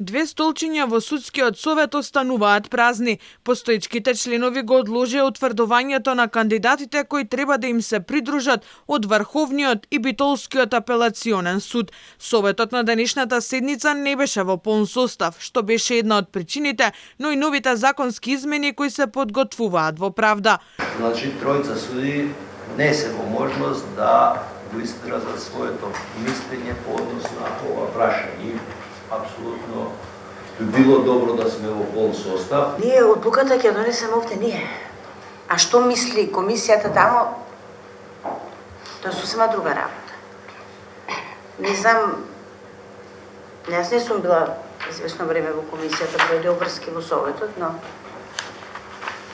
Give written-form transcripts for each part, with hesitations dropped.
Две столчиња во судскиот совет остануваат празни. Постоечките членови го одложија утврдувањето на кандидатите кои треба да им се придружат од Врховниот и Битолскиот апелационен суд. Советот на денешната седница не беше во полн состав, што беше една од причините, но и новите законски измени кои се подготвуваат во правда. Значи, тројца суди не се во можност да го изразат своето мислење по однос на ова прашање. Апсолутно би било добро да сме во полн состав. Ние одлуката ќе донесеме овде ние. А што мисли комисијата тамо? Тоа е сосема друга работа. Не знам, јас не сум била известно време во комисијата преди обврски во Советот, но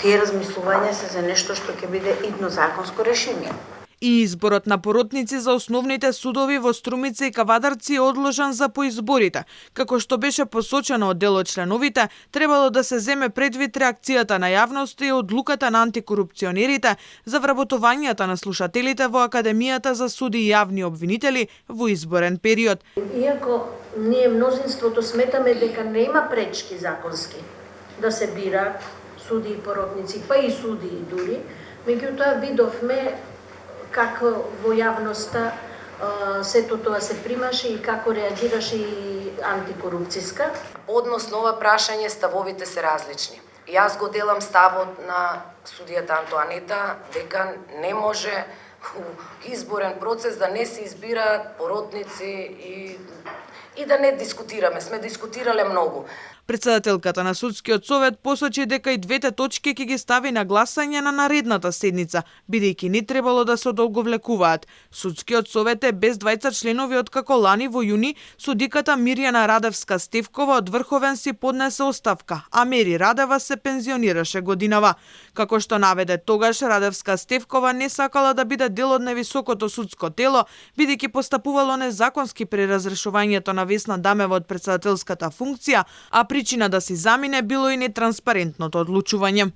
тие размислувања се за нешто што ќе биде идно законско решение. И изборот на поротници за основните судови во Струмица и Кавадарци е одложан за поизборите. Како што беше посочено од дел од членовите, требало да се земе предвид реакцијата на јавноста и одлуката на антикорупционерите за вработувањата на слушателите во Академијата за суди и јавни обвинители во изборен период. Иако ние мнозинството сметаме дека нема пречки законски да се бира суди и поротници, па и суди и дури, меѓутоа видовме како во јавноста сето тоа се примаше и како реагираше и антикорупцијска. Односно ова прашање ставовите се различни. Јас го делам ставот на судијата Антоанета дека не може у изборен процес да не се избираат поротници и да не дискутираме. Сме дискутирале многу. Председателката на Судскиот совет посочи дека и двете точки ќе ги стави на гласање на наредната седница, бидејќи не требало да се одолговлекуваат. Судскиот совет е без двајца членови откако лани во јуни судиката Мирјана Радевска-Стевкова од Врховен си поднесе оставка, а Мери Радева се пензионираше годинава. Како што наведе тогаш, Радевска-Стевкова не сакала да биде дел од највисокото судско тело, бидејќи постапувало незаконски при разрешувањето на Весна Дамева од председателската функција, а причина да си замине било и нетранспарентното одлучување.